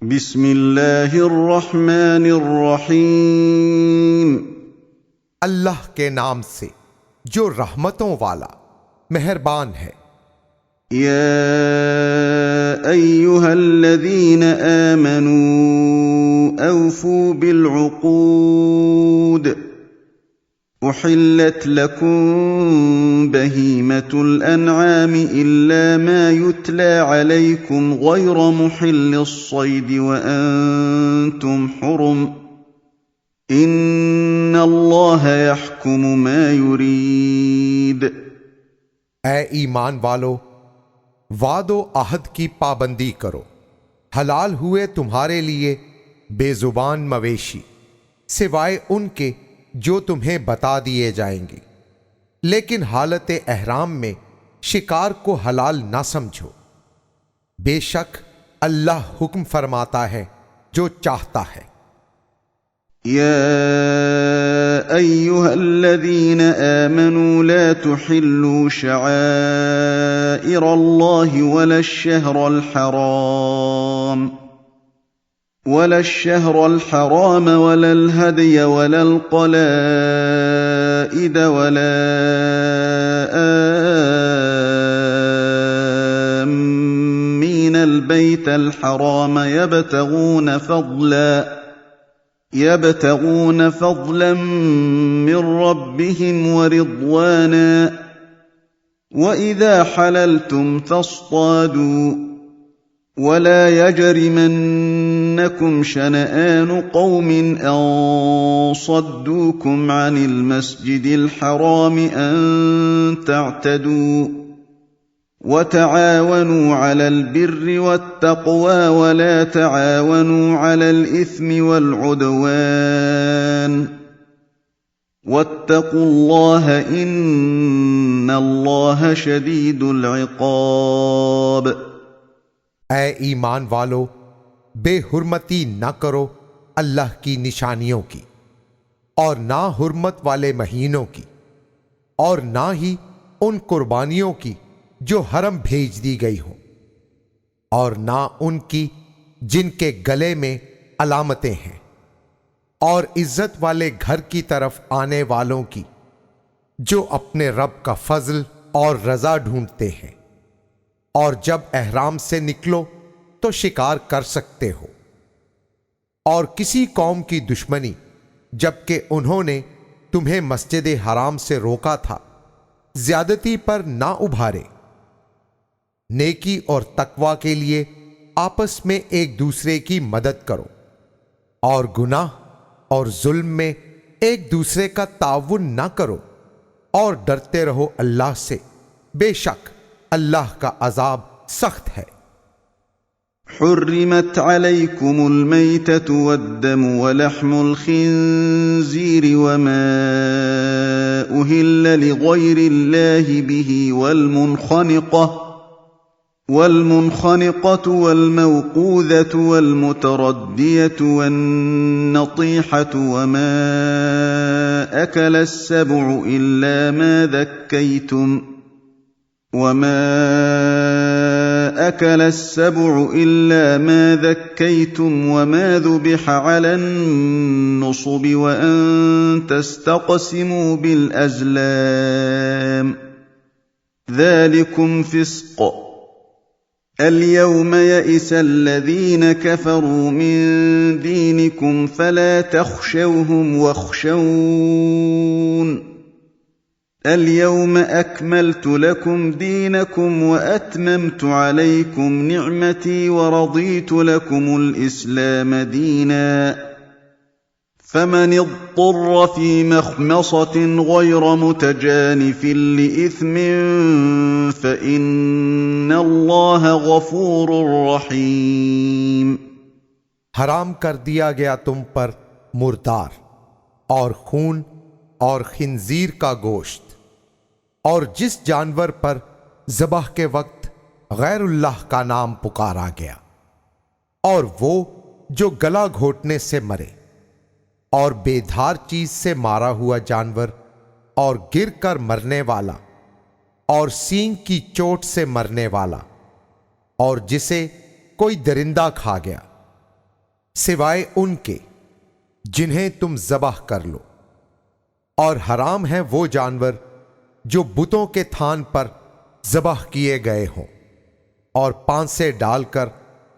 बिस्मिल्लाहिर्रहमानिर्रहीम। अल्लाह के नाम से जो रहमतों वाला मेहरबान है। या अय्युहल्लज़ीन आमनू औफू बिलउक़ूद उहिल्लत लकुम बहीमतुल अन्आम इल्ला मा युतला अलैकुम गैर मुहिल्लिस सैद व अंतुम हुरुम इन्नल्लाह यहकुमु मा युरीद। ऐ ईमान वालो, वादो अहद की पाबंदी करो। हलाल हुए तुम्हारे लिए बेजुबान मवेशी सिवाय उनके जो तुम्हें बता दिए जाएंगे, लेकिन हालत एहराम में शिकार को हलाल ना समझो। बेशक अल्लाह हुक्म फरमाता है जो चाहता है। या अय्युहल्लज़ीन आमनू ला तुहिल्लू शआइरल्लाहि वला الشهر الحرام ولا الهدي ولا القلائد ولا آمين البيت الحرام يبتغون فضلا من ربهم ورضوانا وإذا حللتم فاصطادوا ولا يجرمنكم شنآن قوم أن صدوكم عن المسجد الحرام أن تعتدوا وتعاونوا على البر والتقوى ولا تعاونوا على الإثم والعدوان واتقوا الله إن الله شديد العقاب। ऐ ईमान वालो, बेहुरमती ना करो अल्लाह की निशानियों की और ना हुर्मत वाले महीनों की और ना ही उन कुर्बानियों की जो हरम भेज दी गई हो और ना उनकी जिनके गले में अलामतें हैं, और इज्जत वाले घर की तरफ आने वालों की जो अपने रब का फजल और रजा ढूंढते हैं। और जब एहराम से निकलो तो शिकार कर सकते हो। और किसी कौम की दुश्मनी जबकि उन्होंने तुम्हें मस्जिद हराम से रोका था, ज्यादती पर ना उभारे। नेकी और तकवा के लिए आपस में एक दूसरे की मदद करो और गुनाह और जुल्म में एक दूसरे का ताउन ना करो, और डरते रहो अल्लाह से, बेशक अल्लाह का अजाब सख्त है। हुर्रिमत अलैकुमुल मैततु वद्दमु वलहमुल खिंज़ीर वमा उहिल्ल लिगैरिल्लाहि बिहि والمنخنقة والموقوذة والمتردية والنطيحة وما أكل السبع إلا ما ذكيتم وما ذبح على النصب وأن تستقسموا بالأزلام ذلكم فسق اليوم يئس الذين كفروا من دينكم فلا تخشوهم واخشون اليوم أكملت لكم دينكم وأتممت عليكم نعمتي ورضيت لكم الإسلام دينا فمن اضطر في مخمصة غير متجانف لإثم فإن الله غفور रहीम। हराम कर दिया गया तुम पर मुर्दार और खून और खिंजीर का गोश्त, और जिस जानवर पर ज़बाह के वक्त गैरुल्लाह का नाम पुकारा गया, और वो जो गला घोटने से मरे, और बेधार चीज से मारा हुआ जानवर, और गिर कर मरने वाला, और सींग की चोट से मरने वाला, और जिसे कोई दरिंदा खा गया, सिवाय उनके जिन्हें तुम ज़बाह कर लो, और हराम है वो जानवर जो बुतों के थान पर ज़बाह किए गए हों और पांसे डालकर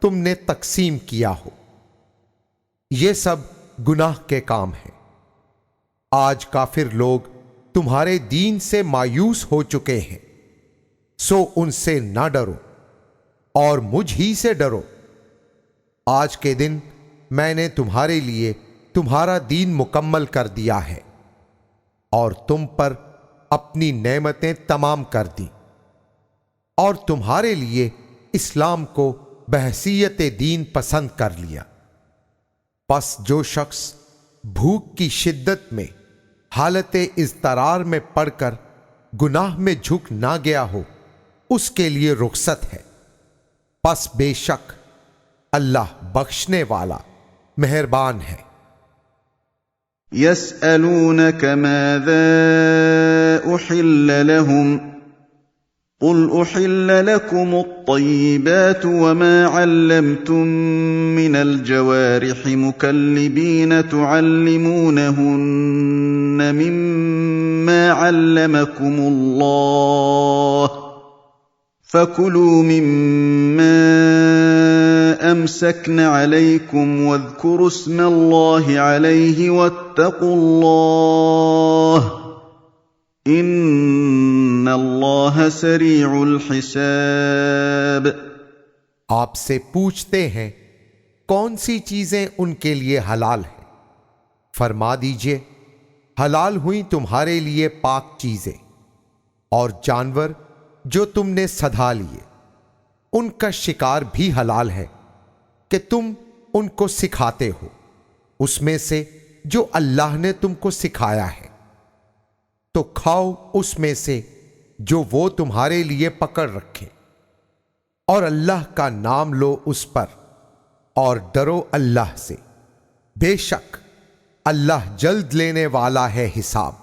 तुमने तकसीम किया हो। ये सब गुनाह के काम हैं। आज काफिर लोग तुम्हारे दीन से मायूस हो चुके हैं, सो उनसे ना डरो और मुझ ही से डरो। आज के दिन मैंने तुम्हारे लिए तुम्हारा दीन मुकम्मल कर दिया है और तुम पर अपनी नेमतें तमाम कर दी और तुम्हारे लिए इस्लाम को बहसीयत दीन पसंद कर लिया। बस जो शख्स भूख की शिद्दत में हालत इज़्तरार में पड़कर गुनाह में झुक ना गया हो, उसके लिए रुखसत है। बस बेशक अल्लाह बख्शने वाला मेहरबान है। यस्अलूनक माज़ा उहिल्ल लहुम क़ुल उहिल्ल लकुमुत-तय्यिबातु वमा अल्लमतुम मिनल जवारिहि मुकल्लिबीन तुअल्लिमूनहुन्ना मिम्मा अल्लमकुमुल्लाह फकुलू मिम्मा अमसकन अलैकुम वज़्कुरु स्मल्लाहि अलैहि वत्तक़ुल्लाह इन्नल्लाह सरीउल हिसाब। आपसे पूछते हैं कौन सी चीजें उनके लिए हलाल हैं। फरमा दीजिए, हलाल हुई तुम्हारे लिए पाक चीजें और जानवर जो तुमने सधा लिए। उनका शिकार भी हलाल है कि तुम उनको सिखाते हो उसमें से जो अल्लाह ने तुमको सिखाया है, तो खाओ उसमें से जो वो तुम्हारे लिए पकड़ रखे और अल्लाह का नाम लो उस पर और डरो अल्लाह से। बेशक अल्लाह जल्द लेने वाला है हिसाब।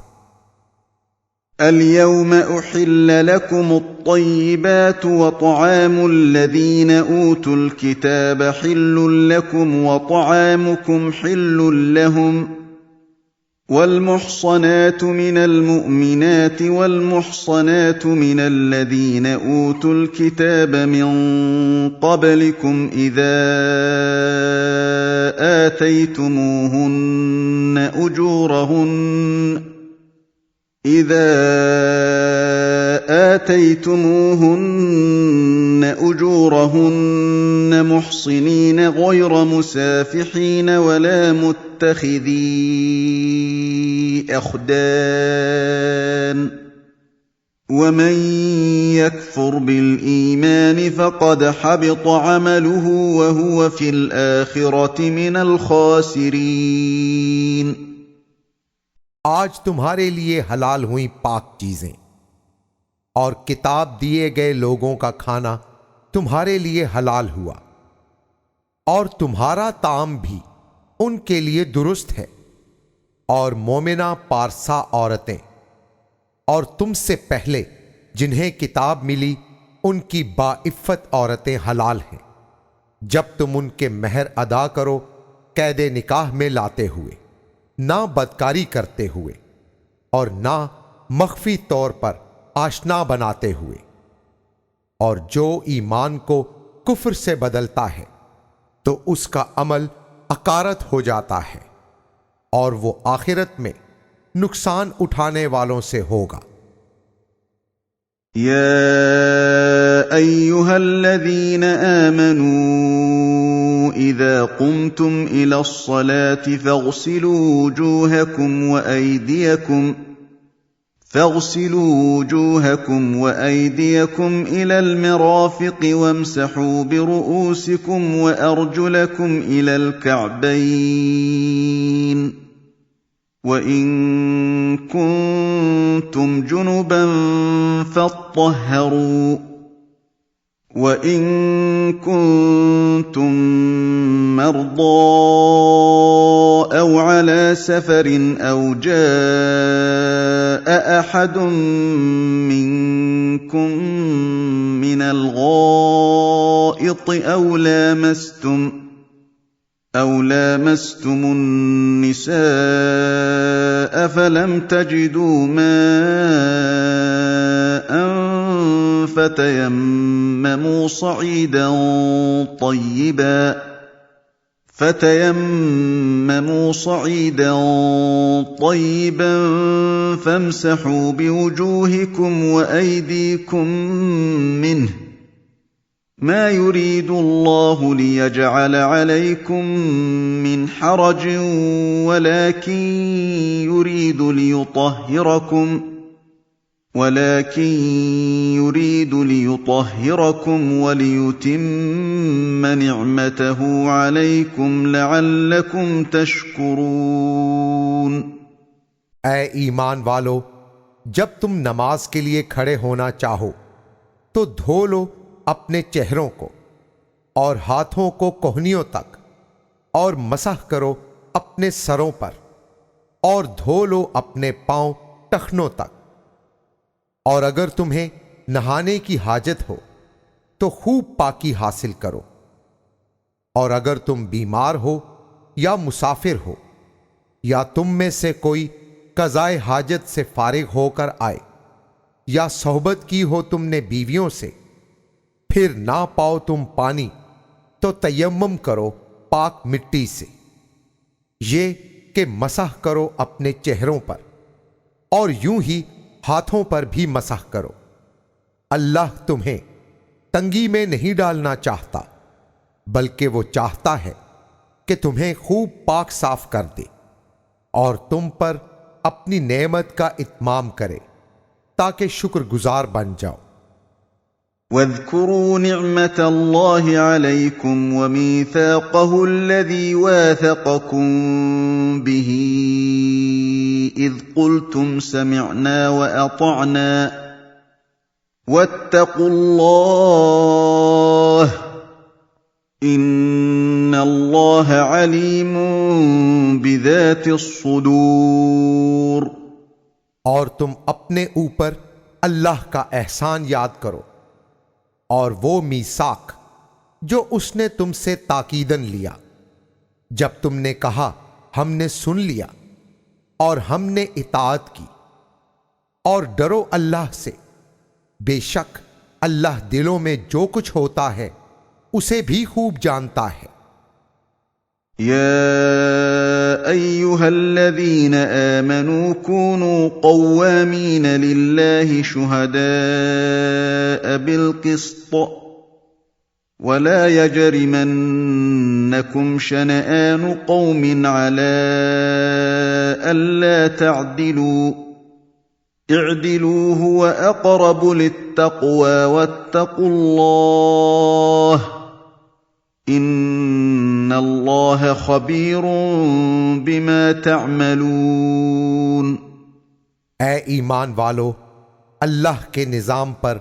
اليوم أحل لكم الطيبات وطعام الذين أوتوا الكتاب حل لكم وطعامكم حل لهم والمحصنات من المؤمنات والمحصنات من الذين أوتوا الكتاب من قبلكم إذا آتيتموهن أجورهن محصنين غير مسافحين ولا متخذي أخدان ومن يكفر بالإيمان فقد حبط عمله وهو في الآخرة من الخاسرين। आज तुम्हारे लिए हलाल हुई पाक चीजें और किताब दिए गए लोगों का खाना तुम्हारे लिए हलाल हुआ और तुम्हारा ताम भी उनके लिए दुरुस्त है। और मोमिना पारसा औरतें और तुमसे पहले जिन्हें किताब मिली उनकी बाइफ़्फ़त औरतें हलाल हैं, जब तुम उनके महर अदा करो कैदे निकाह में लाते हुए, ना बदकारी करते हुए और ना मख्फी तौर पर आशना बनाते हुए। और जो ईमान को कुफ्र से बदलता है तो उसका अमल अकारत हो जाता है और वो आखिरत में नुकसान उठाने वालों से होगा। या अय्युहल्लज़ीन आमनू इज़ा कुमतुम इलस्सलाति फ़ग़सिलू वुजूहकुम वअयदियकुम इलल मराफ़िक़ वम्सहू बिरुऊसिकुम वअरजुलकुम इलल कअबैन वइन कुंतुम जुनुबन फ़त्तहरू वइन कुंतुम मर्दा औ अला सफरिन औ जाअ अहदुम मिनकुम मिनल गाइति औ लामस्तुम أو لامستم النساء فلم تجدوا ماء فتيمموا صعيدا طيبا فامسحوا بوجوهكم وأيديكم منه ما يريد الله ليجعل عليكم من حرج ولكن يريد ليطهركم وليتم نعمته عليكم لعلكم تشكرون। ऐ ईमान वालो, जब तुम नमाज के लिए खड़े होना चाहो तो धो लो अपने चेहरों को और हाथों को कोहनियों तक, और मसह करो अपने सरों पर, और धो लो अपने पांव टखनों तक। और अगर तुम्हें नहाने की हाजत हो तो खूब पाकी हासिल करो। और अगर तुम बीमार हो या मुसाफिर हो, या तुम में से कोई कज़ाए हाजत से फारिग होकर आए, या सोहबत की हो तुमने बीवियों से, फिर ना पाओ तुम पानी, तो तयम्मुम करो पाक मिट्टी से, ये कि मसह करो अपने चेहरों पर, और यूं ही हाथों पर भी मसह करो। अल्लाह तुम्हें तंगी में नहीं डालना चाहता, बल्कि वो चाहता है कि तुम्हें खूब पाक साफ कर दे और तुम पर अपनी नेमत का इत्माम करे, ताकि शुक्रगुजार बन जाओ। वज़्कुरू निअमतल्लाहि अलैकुम व मीसाक़हु अल्लज़ी वासक़कुम बिही इज़ क़ुल्तुम समिअना व अतअना वत्तक़ुल्लाह इन्नल्लाह अलीमुम बिज़ातिस्सुदूर। और तुम अपने ऊपर अल्लाह का एहसान याद करो और वो मीसाक जो उसने तुमसे ताकीदन लिया, जब तुमने कहा हमने सुन लिया और हमने इताअत की। और डरो अल्लाह से, बेशक अल्लाह दिलों में जो कुछ होता है उसे भी खूब जानता है। या अय्युहल्लज़ीन आमनू कूनू क़व्वामीन लिल्लाहि शुहदाअ बिलक़िस्त वला यजरिमन्नकुम शनआनु क़ौमिन अला अल्ला तअदिलू इअदिलू हुव अक़रबु लित्तक़वा वत्तक़ुल्लाह इन्नल्लाह ख़बीरुम बिमा तअमलून। ऐ ईमान वालो, अल्लाह के निजाम पर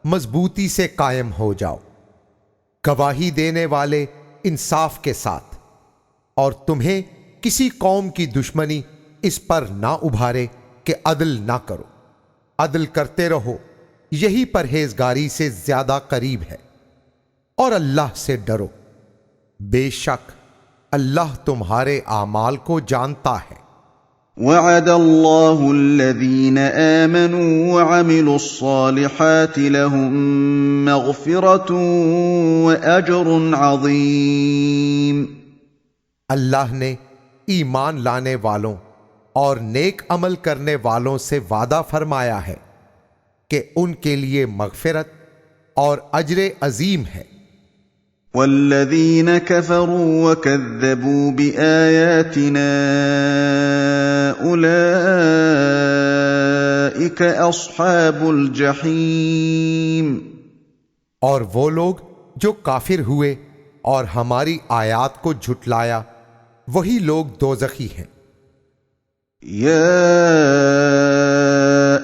मजबूती से कायम हो जाओ, गवाही देने वाले इंसाफ के साथ, और तुम्हें किसी कौम की दुश्मनी इस पर ना उभारे कि अदल ना करो। अदल करते रहो, यही परहेजगारी से ज्यादा करीब है। और अल्लाह से डरो, बेशक अल्लाह तुम्हारे आमाल को जानता है। वअदल्लाहु अल्लज़ीन आमनू व अमिलुस्सालिहाति लहुम मग़फ़िरतुन व अजरुन अज़ीम। अल्लाह ने ईमान लाने वालों और नेक अमल करने वालों से वादा फरमाया है कि उनके लिए मग़फ़िरत और अजर अजीम है। वल्लज़ीन कफ़रू व कज़्ज़बू बिआयातिना उलाइका अस्हाबुल जहीम। और वो लोग जो काफिर हुए और हमारी आयात को झुटलाया, वही लोग दोज़खी हैं। या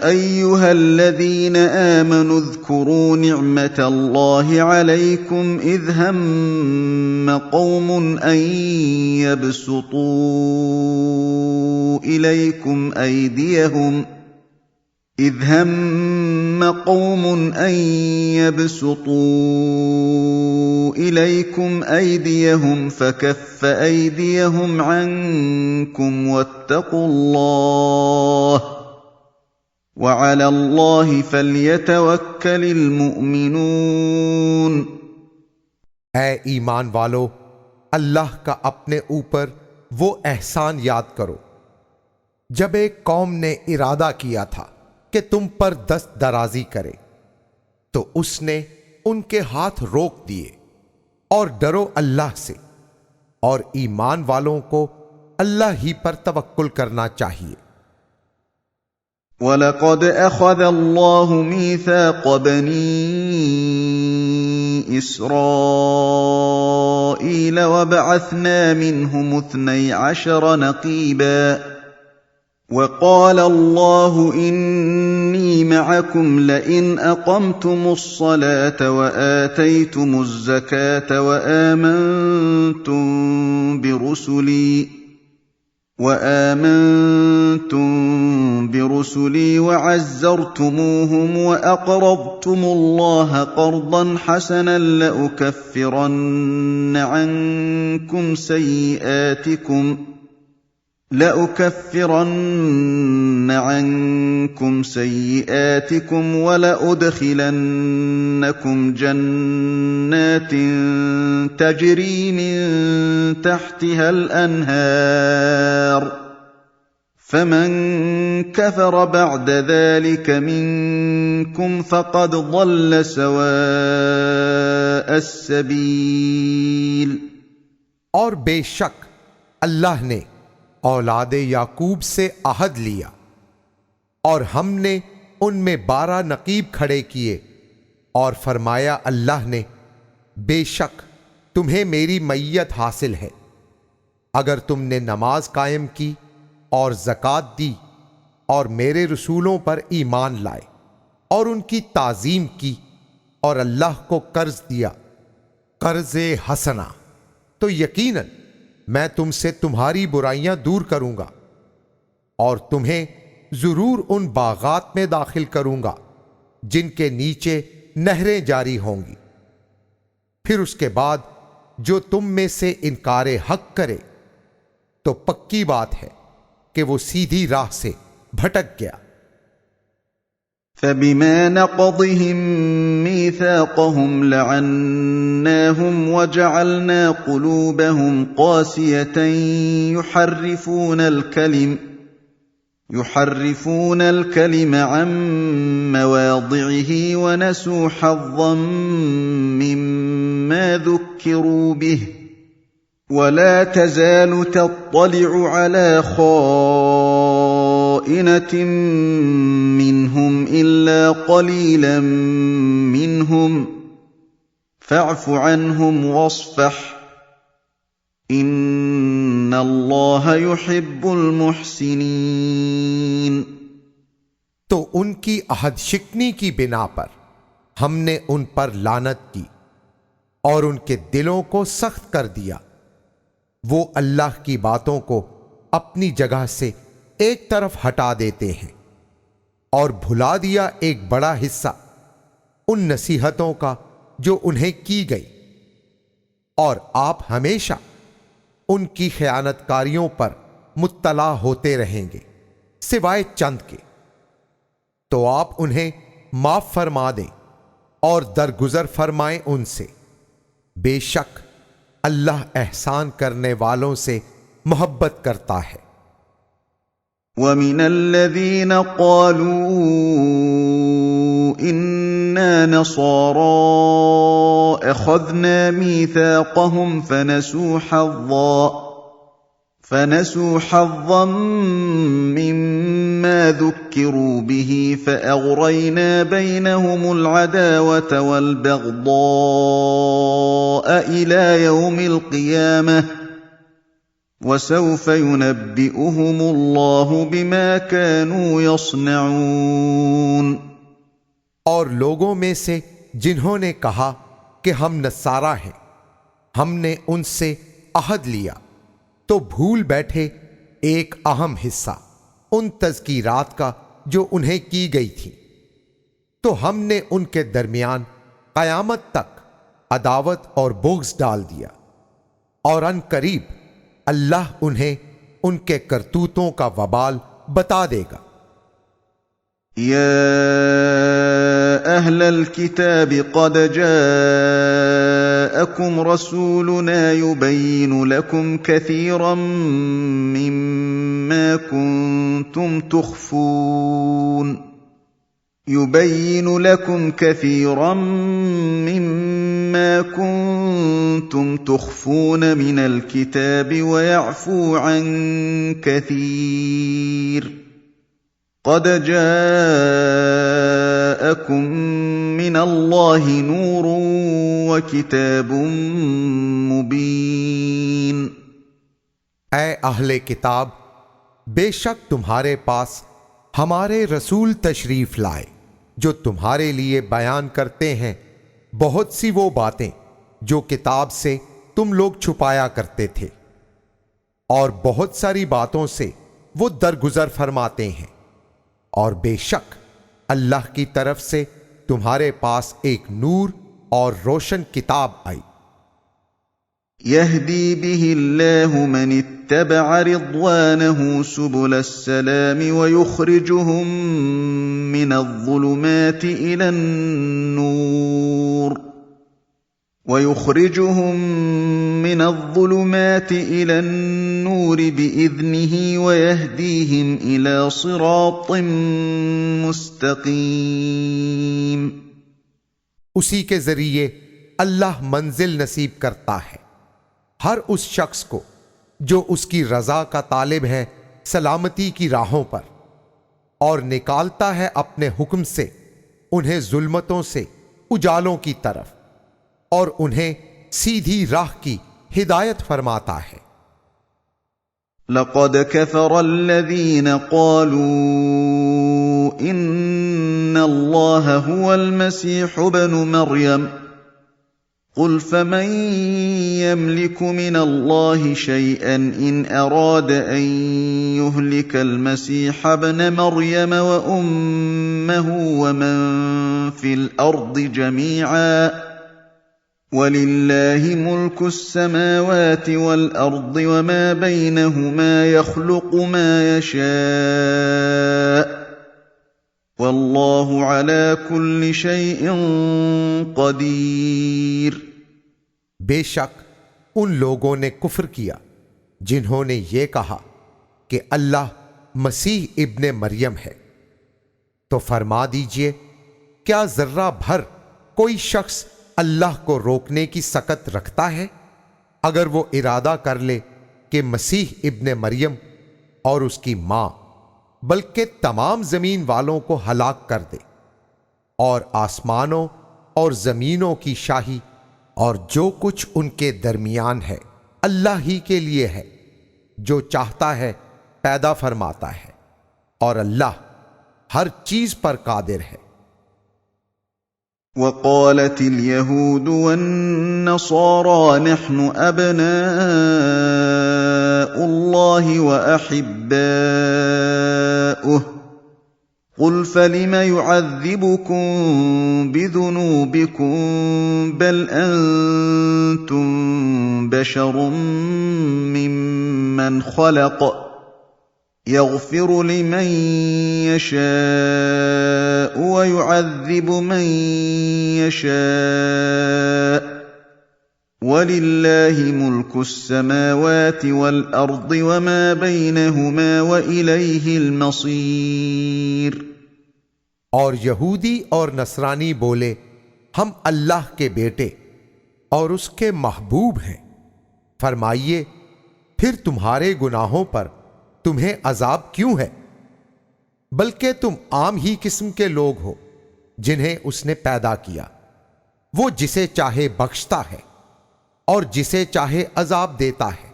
अय्युहल्लज़ीन आमनू उज़्कुरू निअमतल्लाहि अलैकुम इज़ हम्म क़ौमुन अन यबसुतू इलैकुम إذ هم قوم أن يبسطوا إليكم أيديهم فكف أيديهم عنكم واتقوا الله وعلى الله فليتوكل المؤمنون। ऐ ईमान वालो, अल्लाह का अपने ऊपर वो एहसान याद करो जब एक कौम ने इरादा किया था कि तुम पर दस्त दराजी करे, तो उसने उनके हाथ रोक दिए। और डरो अल्लाह से, और ईमान वालों को अल्लाह ही पर तवक्कुल करना चाहिए। वलक़द अख़ज़ अल्लाहु मीसाक़ बनी इस्राईल वबअस्ना मिनहुम 12 नक़ीबा वक़ाल अल्लाहु इन्नी मअकुम लइन अक़मतुमुस्सलात वआतैतुमुज़्ज़कात वआमनतुम बिरुसुली वअज़्ज़रतुमूहुम वअक़रज़तुमुल्लाह क़र्ज़न हसनन لأكفرن عنكم سيئاتكم ولأدخلنكم جنات تجري من تحتها الأنهار فمن كفر بعد ذلك منكم فقد ضل سواء السبيل। और बेशक अल्लाह ने औलादे याकूब से अहद लिया और हमने उनमें 12 नकीब खड़े किए और फरमाया, अल्लाह ने बेशक तुम्हें मेरी मैयत हासिल है अगर तुमने नमाज कायम की और ज़कात दी और मेरे रसूलों पर ईमान लाए और उनकी ताज़ीम की और अल्लाह को कर्ज दिया, कर्ज़े हसना, तो यकीनन मैं तुमसे तुम्हारी बुराइयां दूर करूंगा और तुम्हें जरूर उन बागात में दाखिल करूंगा जिनके नीचे नहरें जारी होंगी। फिर उसके बाद जो तुम में से इनकारे हक करे तो पक्की बात है कि वो सीधी राह से भटक गया। فبما نقضهم ميثاقهم لعناهم وجعلنا قلوبهم قاسية يحرفون الكلم عن مواضعه ونسوا حظا مما ذكروا به ولا تزال تطلع على خائنة منهم إلا قليلا منهم فاعف عنهم واصفح إن الله يحب المحسنين। तो उनकी अहद शिकनी की बिना पर हमने उन पर लानत की और उनके दिलों को सख्त कर दिया। वो अल्लाह की बातों को अपनी जगह से एक तरफ हटा देते हैं और भुला दिया एक बड़ा हिस्सा उन नसीहतों का जो उन्हें की गई, और आप हमेशा उनकी खयानतकारियों पर मुत्तला होते रहेंगे सिवाय चंद के। तो आप उन्हें माफ फरमा दें और दरगुजर फरमाएं उनसे, बेशक अल्लाह एहसान करने वालों से मोहब्बत करता है। وَمِنَ الَّذِينَ قَالُوا إِنَّا نَصَارَىٰ أَخَذْنَا مِيثَاقَهُمْ فَنَسُوا حَظًّا مِّمَّا ذُكِّرُوا بِهِ فَأَغْرَيْنَا بَيْنَهُمُ الْعَدَاوَةَ وَالْبَغْضَاءَ إِلَىٰ يَوْمِ الْقِيَامَةِ وَسَوْفَ يُنَبِّئُهُمُ اللَّهُ بِمَا كَانُوا يَصْنَعُونَ। और लोगों में से जिन्होंने कहा कि हम नसारा हैं, हमने उनसे अहद लिया तो भूल बैठे एक अहम हिस्सा उन तज़कीरात का जो उन्हें की गई थी, तो हमने उनके दरमियान कयामत तक अदावत और बुग़्ज़ डाल दिया, और अन करीब अल्लाह उन्हें उनके करतूतों का वबाल बता देगा। या अहलल किताब क़द जाअकुम रसूलुना युबय्यिनु लकुम कसीरम मिम्मा कुन्तुम तुख्फून युबय्यिनु लकुम कसीरम मिम्मा कुन्तुम तुख्फून मिनल किताब व यअफू अन कसीर क़द जाअकुम मिनल्लाहि नूरुन व किताबुम मुबीन। ऐ अहले किताब, बेशक तुम्हारे पास हमारे रसूल तशरीफ लाए जो तुम्हारे लिए बयान करते हैं बहुत सी वो बातें जो किताब से तुम लोग छुपाया करते थे, और बहुत सारी बातों से वो दरगुजर फरमाते हैं, और बेशक अल्लाह की तरफ से तुम्हारे पास एक नूर और रोशन किताब आई। यहदी बिहिल्लाहु मन इत्तबअ रिضवानहु सुबुलस्सलाम व युखरिजुहुम मिनज़्ज़ुलुमाति इलन्नूर बिइज़्निहि व यहदीहिम इला सिरातिम मुस्तक़ीम। उसी के जरिए अल्लाह मंजिल नसीब करता है हर उस शख्स को जो उसकी रजा का तालिब है सलामती की राहों पर, और निकालता है अपने हुक्म से उन्हें जुल्मतों से उजालों की तरफ, और उन्हें सीधी राह की हिदायत फरमाता है। लक़द कफ़रल्लज़ीन क़ालू इन्नल्लाह हुवल मसीह इब्नु मर्यम क़ुल फमन यमलिकु मिनल्लाहि शैअन इन अराद अन युहलिकल मसीह इब्न मर्यम व उम्महु व मन फिल अर्दि जमीअन वलिल्लाहि मुल्कुस समावाति वल अर्दि वमा बैनहुमा यख्लुक़ु मा यशाअ वल्लाहु अला कुल्लि शैइन क़दीर। बेशक उन लोगों ने कुफ्र किया जिन्होंने ये कहा कि अल्लाह मसीह इब्ने मरियम है, तो फरमा दीजिए, क्या जर्रा भर कोई शख्स अल्लाह को रोकने की सकत रखता है? अगर वो इरादा कर ले कि मसीह इब्ने मरियम और उसकी मां बल्कि तमाम जमीन वालों को हलाक कर दे, और आसमानों और जमीनों की शाही और जो कुछ उनके दरमियान है अल्लाह ही के लिए है, जो चाहता है पैदा फरमाता है, और अल्लाह हर चीज पर कादिर है। वक़ालतिल यहूदु वन्नसारा नहनु अब्नाउल्लाहि व अहिब्बाउहु क़ुल फलिम युअज़्ज़िबुकुम बिज़ुनूबिकुम बल अंतुम बशरुम मिम्मन ख़लक़ यग़फ़िरु लिमन यशाअ व युअज़्ज़िबु मन यशाअ वलिल्लाहि मुल्कुस समावाति वल अर्दि वमा बैनहुमा व इलैहिल मसीर। और यहूदी और नसरानी बोले, हम अल्लाह के बेटे और उसके महबूब हैं। फरमाइए, फिर तुम्हारे गुनाहों पर तुम्हें अजाब क्यों है? बल्कि तुम आम ही किस्म के लोग हो जिन्हें उसने पैदा किया। वो जिसे चाहे बख्शता है और जिसे चाहे अजाब देता है,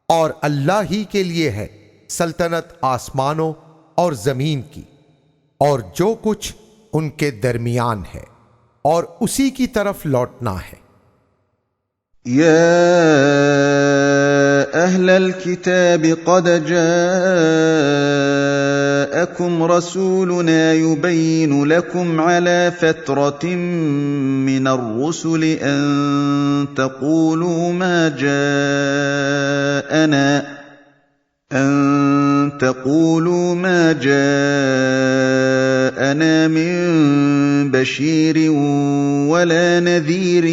और अल्लाह ही के लिए है सल्तनत आसमानों और जमीन की और जो कुछ उनके दरमियान है, और उसी की तरफ लौटना है। या अहलल किताब क़द جاءكم رسولنا يبين لكم على فترة من الرسل أن تقولوا ما جاءنا من بشير ولا نذير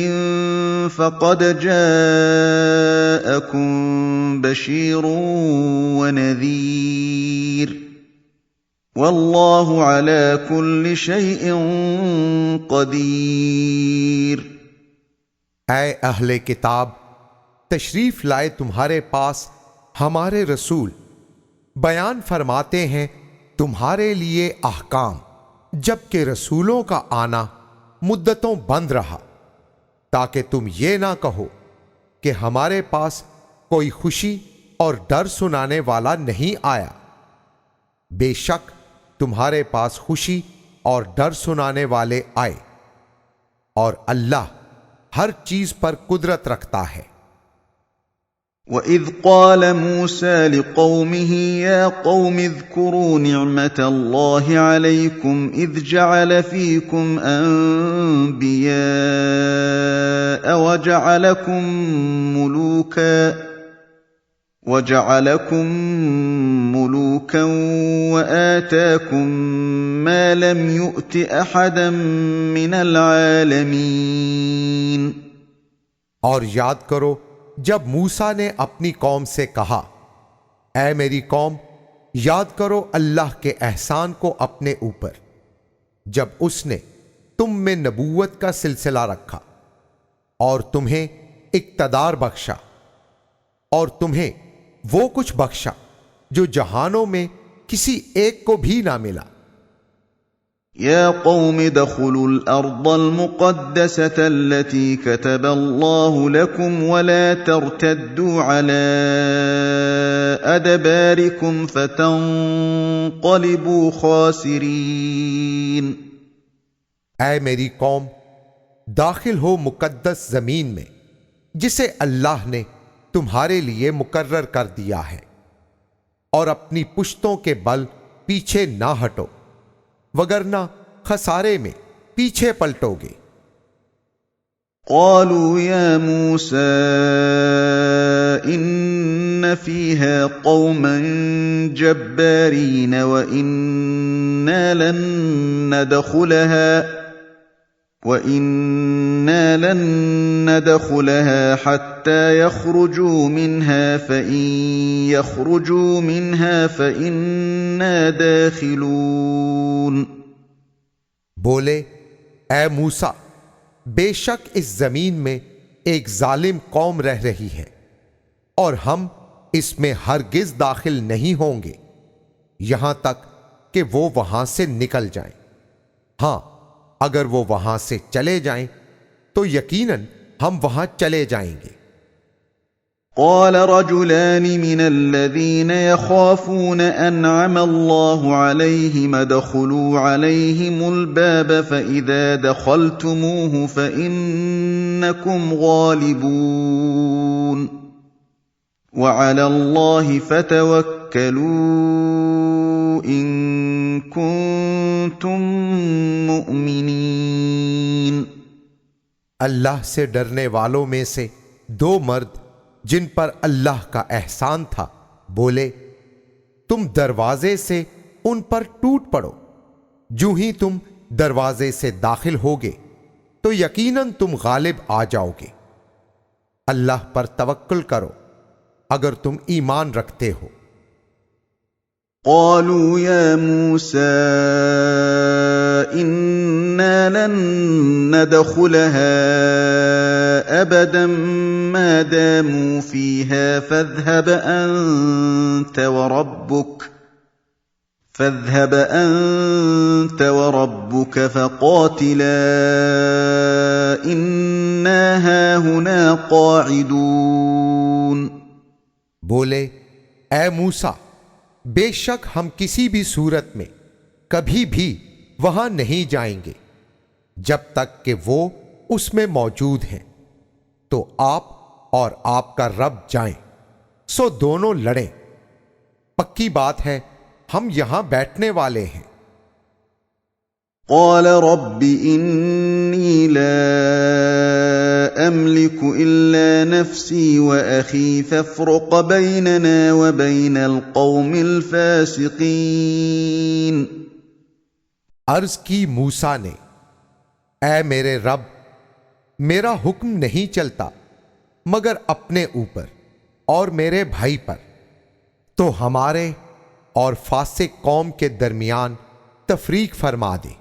فقد جاءكم بشير ونذير والله على كل شيء قدير। ऐ अहले किताब, तशरीफ लाए तुम्हारे पास हमारे रसूल बयान फरमाते हैं तुम्हारे लिए अहकाम, जबकि रसूलों का आना मुद्दतों बंद रहा, ताकि तुम ये ना कहो कि हमारे पास कोई खुशी और डर सुनाने वाला नहीं आया। बेशक तुम्हारे पास खुशी और डर सुनाने वाले आए, और अल्लाह हर चीज पर कुदरत रखता है। وَإِذْ قَالَ مُوسَى لِقَوْمِهِ يَا قَوْمِ اذْكُرُوا نِعْمَةَ اللَّهِ عَلَيْكُمْ إِذْ جَعَلَ فِيكُمْ أَنْبِيَاءَ وَجَعَلَكُمْ مُلُوكًا وَآتَاكُمْ مَا لَمْ يُؤْتِ أَحَدًا مِنَ الْعَالَمِينَ। और याद करो जब मूसा ने अपनी कौम से कहा, ऐ मेरी कौम, याद करो अल्लाह के एहसान को अपने ऊपर, जब उसने तुम में नबूवत का सिलसिला रखा और तुम्हें इक्तदार बख्शा, और तुम्हें वो कुछ बख्शा जो जहानों में किसी एक को भी ना मिला। يا قوم ادخلوا الأرض المقدسة التي كتب الله لكم ولا ترتدوا على أدباركم فتنقلبوا خاسرين। ऐ मेरी कौम, दाखिल हो मुकद्दस जमीन में जिसे अल्लाह ने तुम्हारे लिए मुकर्रर कर दिया है, और अपनी पुश्तों के बल पीछे ना हटो, वगरना खसारे में पीछे पलटोगे। قالوا يا موسى إن فيها قوما جبارين وإنا لن ندخلها حتى يخرجوا منها فإن يخرجوا منها فإنا داخلون। बोले, ऐ मूसा, बेशक इस जमीन में एक जालिम कौम रह रही है और हम इसमें हरगिज दाखिल नहीं होंगे यहां तक कि वो वहां से निकल जाएं। हां, अगर वो वहां से चले जाएं तो यकीनन हम वहां चले जाएंगे। قال رجلان من الذين يخافون أنعم الله عليهم ادخلوا عليهم الباب فإذا دخلتموه فإنكم غالبون وعلى الله فتوكلوا إن كنتم مؤمنين। अल्लाह से डरने वालों में से दो मर्द जिन पर अल्लाह का एहसान था बोले, तुम दरवाजे से उन पर टूट पड़ो। जूं ही तुम दरवाजे से दाखिल होगे तो यकीनन तुम गालिब आ जाओगे। अल्लाह पर तवक्कुल करो अगर तुम ईमान रखते हो। قالوا يا موسى إنا لن ندخلها أبدا ما داموا فيها فاذهب أنت وربك فقاتلا إنا هاهنا قاعدون। बोले, ऐ मूसा, बेशक हम किसी भी सूरत में कभी भी वहां नहीं जाएंगे जब तक कि वो उसमें मौजूद हैं। तो आप और आपका रब जाएं, सो दोनों लड़ें। पक्की बात है हम यहां बैठने वाले हैं। قال رب إني لا أملك إلا نفسي وأخي فافرق بيننا وبين القوم الفاسقين। अर्ज की मूसा ने, ऐ मेरे रब, मेरा हुक्म नहीं चलता मगर अपने ऊपर और मेरे भाई पर, तो हमारे और फासिक कौम के दरमियान तफरीक फरमा दे।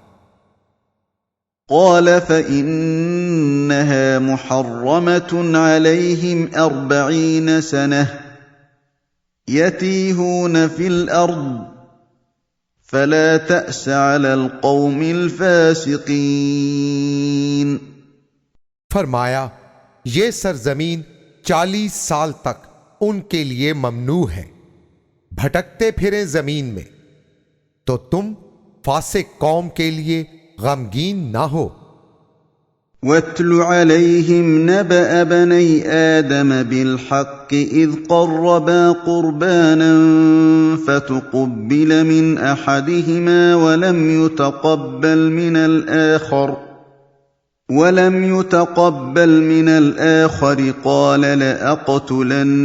قال فإنها محرمة عليهم 40 سنة يتيهون في الأرض فلا تأس على القوم الفاسقين। फरमाया, ये सरजमीन 40 साल तक उनके लिए ममनू है, भटकते फिरें जमीन में, तो तुम फासिक कौम के लिए गमगीन ना हो। واتل عليهم نبأ بني آدم بالحق إذ قربا قربانا فتقبل من أحدهما ولم يتقبل من الآخر قال لأقتلنك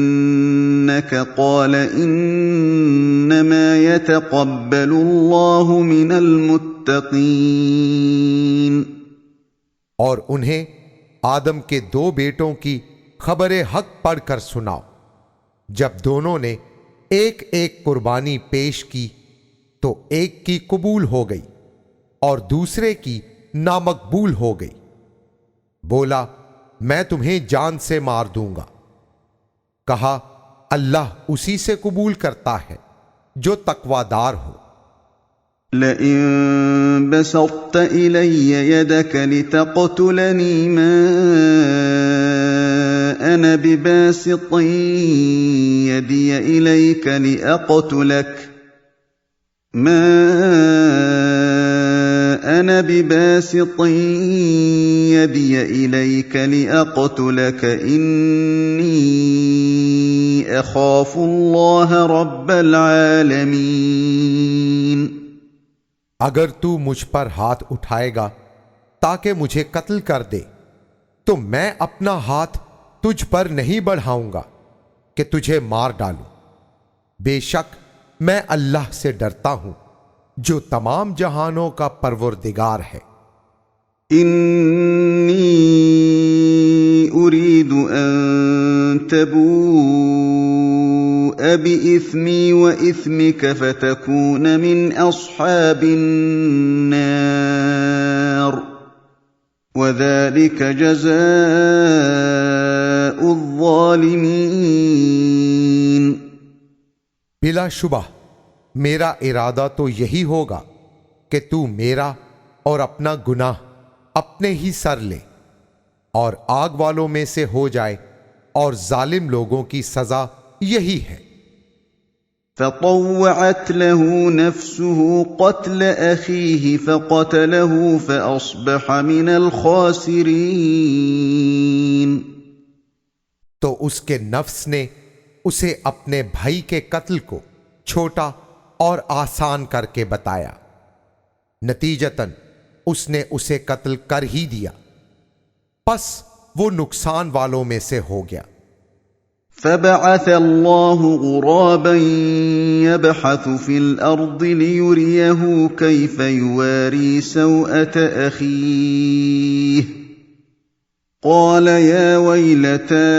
قال إنما يتقبل الله من المتقين। और उन्हें आदम के 2 बेटों की खबरे हक पढ़कर सुनाओ। जब दोनों ने एक एक कुर्बानी पेश की तो एक की कबूल हो गई और दूसरे की नामकबूल हो गई। बोला, मैं तुम्हें जान से मार दूंगा। कहा, अल्लाह उसी से कबूल करता है जो तकवादार हो। لئن بسطت إلي يدك لتقتلني ما أنا بباسط يدي إليك لأقتلك إني أخاف الله رب العالمين। अगर तू मुझ पर हाथ उठाएगा ताकि मुझे कत्ल कर दे, तो मैं अपना हाथ तुझ पर नहीं बढ़ाऊंगा कि तुझे मार डालूं। बेशक मैं अल्लाह से डरता हूं जो तमाम जहानों का परवरदिगार है। इन्नी उरीदु अन तबूअ बिइस्मी व इस्मिक फतकून मिन अस्हाबिन नार व ज़ालिक जज़ाउज़ ज़ालिमीन। बिलाशुबा मेरा इरादा तो यही होगा कि तू मेरा और अपना गुनाह अपने ही सर ले और आग वालों में से हो जाए, और जालिम लोगों की सजा यही है। फतव्वअत लहू नफ्सुहु क़त्ल अख़ीहि फ़क़तलहु फ़अस्बह मिनल ख़ासिरीन। तो उसके नफ्स ने उसे अपने भाई के कत्ल को छोटा और आसान करके बताया, नतीजतन उसने उसे कत्ल कर ही दिया, बस वो नुकसान वालों में से हो गया। فبعث الله غرابا يبحث في الأرض ليريه كيف يواري سوءة أخيه قال يا ويلتى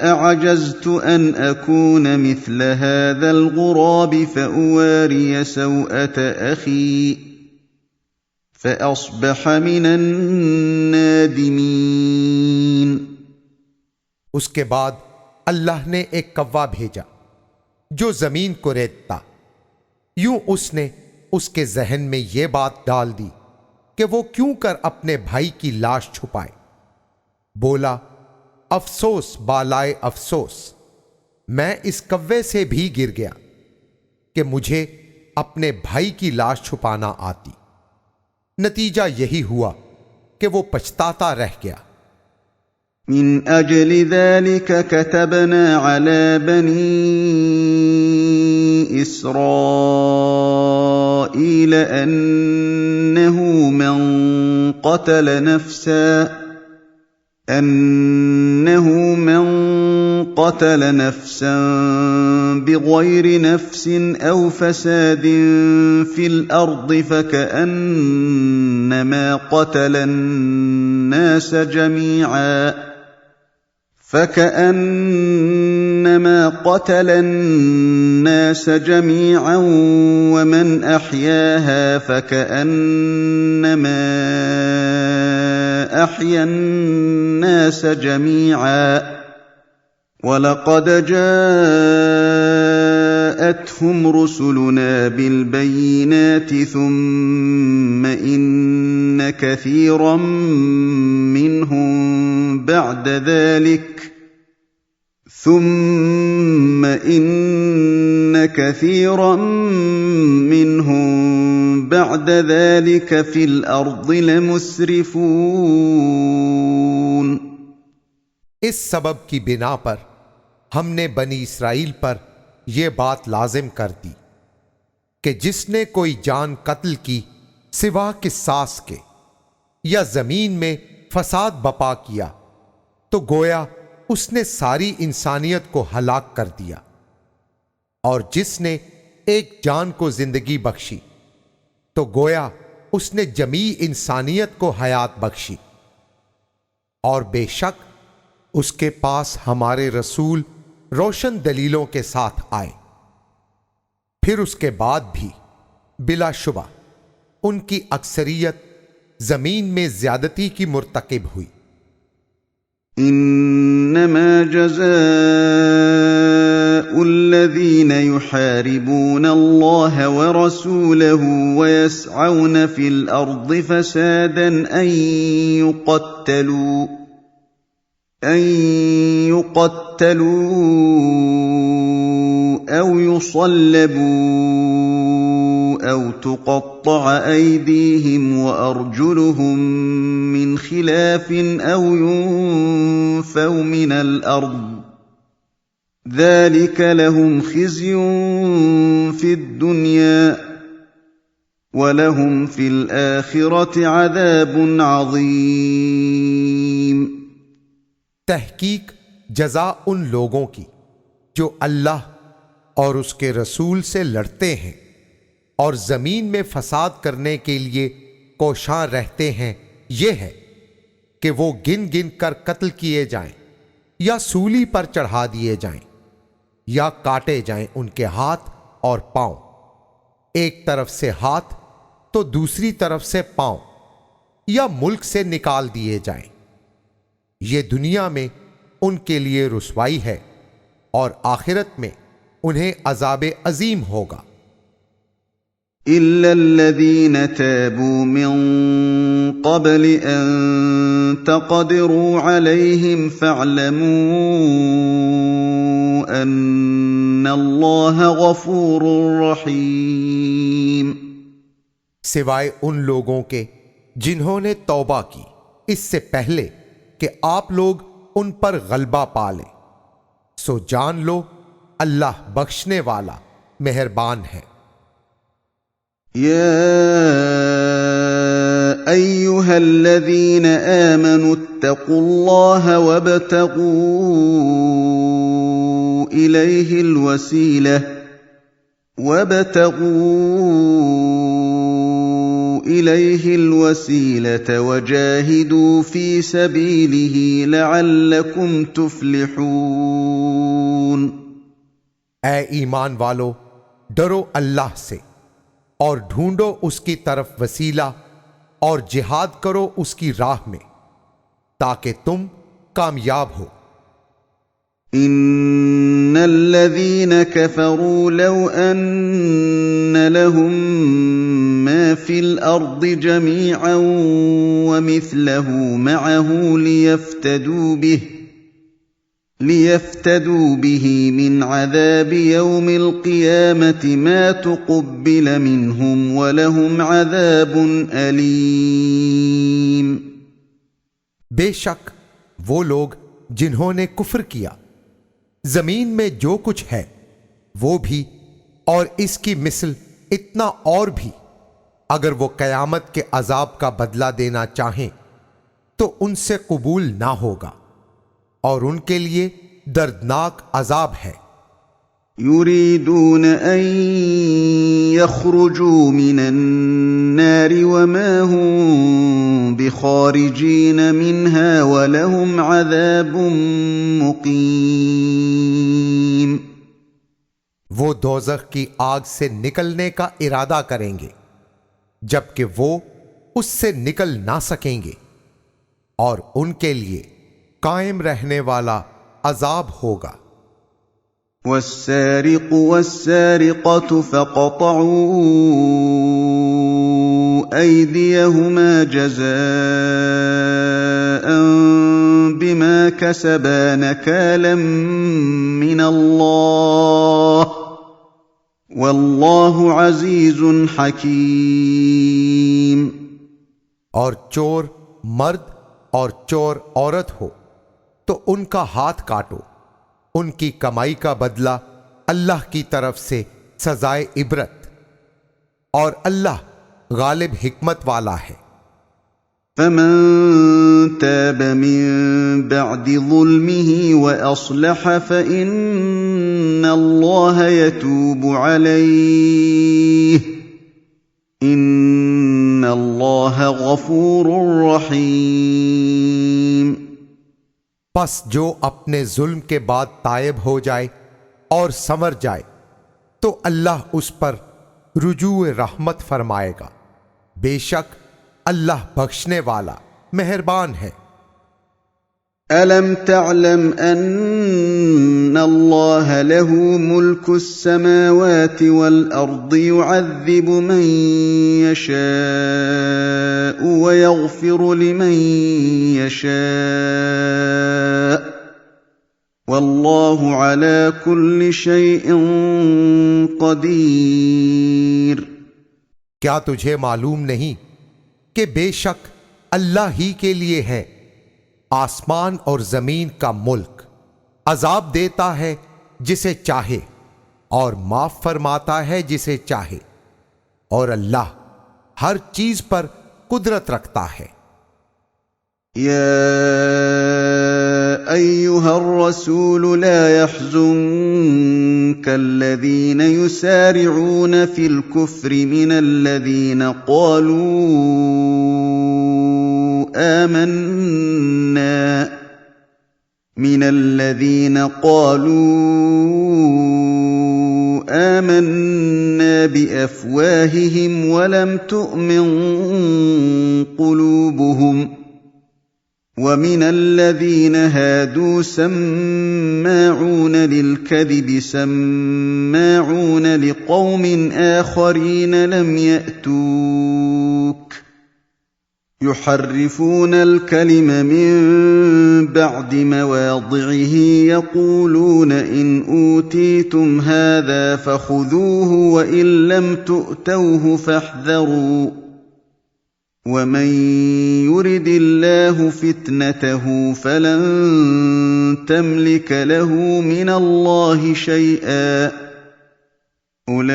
أعجزت أن أكون مثل هذا الغراب فأواري سوءة أخي فأصبح من النادمين। उसके बाद अल्लाह ने एक कव्वा भेजा जो जमीन को रेतता। यूं उसने उसके जहन में यह बात डाल दी कि वो क्यों कर अपने भाई की लाश छुपाए। बोला, अफसोस बालाए अफसोस, मैं इस कव्वे से भी गिर गया कि मुझे अपने भाई की लाश छुपाना आती। नतीजा यही हुआ कि वो पछताता रह गया। من أجل ذلك كتبنا على بني إسرائيل أنه من قتل نفسا بغير نفس أو فساد في الأرض فكأنما قتل الناس جميعا ومن أحياها فكأنما أحيا الناس جميعا ولقد جاءتهم رسلنا بالبينات ثم إن كثيرا منهم بعد ذلك في الأرض لمسرفون. इस सबब की बिना पर हमने बनी इसराइल पर यह बात लाजिम कर दी कि जिसने कोई जान कत्ल की सिवा किसास के या जमीन में फसाद बपा किया तो गोया उसने सारी इंसानियत को हलाक कर दिया, और जिसने एक जान को जिंदगी बख्शी तो गोया उसने जमी इंसानियत को हयात बख्शी। और बेशक उसके पास हमारे रसूल रोशन दलीलों के साथ आए, फिर उसके बाद भी बिलाशुबा उनकी अक्सरियत जमीन में ज्यादती की मुर्तकिब हुई। इन्नमा जज़ाउल्लज़ीन युहारिबून अल्लाह व रसूलहु व यसअउन फिल अर्दि फसादन अन युक़त्तलू औ युصल्बू औ तुक़त्तअ अयदीहिम व अर्जुलुहुम मिन खिलाफिन औ युनफ़ौ मिनल अर्द ذلك लहुम खिज़्युन फ़िद्दुन्या वलहुम फ़िल आखिरति अज़ाबुन अज़ीम। तहकीक जज़ा उन लोगों की जो अल्लाह और उसके रसूल से लड़ते हैं और जमीन में फसाद करने के लिए कोशां रहते हैं, यह है कि वो गिन गिन कर कत्ल किए जाएं या सूली पर चढ़ा दिए जाएं या काटे जाएं उनके हाथ और पांव, एक तरफ से हाथ तो दूसरी तरफ से पांव, या मुल्क से निकाल दिए जाएं। ये दुनिया में उनके लिए रुसवाई है और आखिरत में उन्हें अज़ाब अजीम होगा। इल्लल्लज़ीन ताबू मिन क़ब्ल अन तक़दिरू अलैहिम फ़अलमू अन्नल्लाह गफ़ूरुर रहीम। सिवाय उन लोगों के जिन्होंने तौबा की इससे पहले कि आप लोग उन पर गलबा पा लें, सो जान लो अल्लाह बख्शने वाला मेहरबान है। या अय्युहल्लज़ीन आमनू इत्तक़ुल्लाह वब्तग़ू इलैहिल वसीलत वजाहिदू फी सबीलिही लअल्लकुम तुफ्लिहून। ऐ ईमान वालो, डरो अल्लाह से और ढूंढो उसकी तरफ वसीला और जिहाद करो उसकी राह में ताकि तुम कामयाब हो। इन्नल्लज़ीन कफ़रू लौ अन्न लहुम मा फ़िल अर्दि जमीअन व मिस्लहु मअहु लियफ्तदू बिही मिन अज़ाबि यौमिल क़ियामति मा तुक़ब्बिल मिनहुम व लहुम अज़ाबुन अलीम। बेशक वो लोग जिन्होंने कुफ्र किया जमीन में जो कुछ है वो भी और इसकी मिसल इतना और भी, अगर वो कयामत के अजाब का बदला देना चाहें तो उनसे कबूल ना होगा और उनके लिए दर्दनाक अजाब है। युरीदून अन यख्रुजू मिनन नारि वमा हुम बिखारिजीन मिन्हा वलहुम अज़ाबुम मुकीम। वो दोज़ख की आग से निकलने का इरादा करेंगे जबकि वो उससे निकल ना सकेंगे और उनके लिए कायम रहने वाला अजाब होगा। वस्सारिक़ु वस्सारिक़तु फ़क़तऊ अयदियहुमा जज़ाअन बिमा कसबा नकालन मिनल्लाह वल्लाहु अज़ीज़ुन हकीम। और चोर मर्द और चोर औरत हो तो उनका हाथ काटो, उनकी कमाई का बदला अल्लाह की तरफ से सजाए इबरत, और अल्लाह गालिब हिकमत वाला है। फमन ताब मिन बअदि ज़ुल्मिही व अस्लह फइन्नल्लाह यतूबु अलैहि इन्नल्लाह गफूरुर रहीम। बस जो अपने जुल्म के बाद तायब हो जाए और संवर जाए तो अल्लाह उस पर रुजू रहमत फरमाएगा। बेशक अल्लाह बख्शने वाला मेहरबान है। अलम तअलम अन्नल्लाह लहू मुल्कुस समावाति वल अर्दि युअज़्ज़िबु मन यशाअ व यग़फ़िरु लिमन यशाअ वल्लाहु अला कुल्लि शैइन क़दीर। क्या तुझे मालूम नहीं कि बेशक अल्लाह ही के लिए है आसमान और जमीन का मुल्क, अजाब देता है जिसे चाहे और माफ फरमाता है जिसे चाहे, और अल्लाह हर चीज पर कुदरत रखता है। या अय्युहर रसूल ला यहज़ुनकल्लज़ीन युसारिऊन फिल कुफ्रि मिनल्लज़ीन क़ालू आमन्ना बिअफ़वाहिहिम वलम तुअमिन क़ुलूबुहुम ومن الذين هادوا سماعون للكذب سماعون لقوم آخرين لم يأتوك يحرفون الكلم من بعد مواضعه يقولون إن أوتيتم هذا فخذوه وإن لم تؤتوه فاحذروا ومن يرد الله فتنته فلن تملك له من الله شيئا أولئك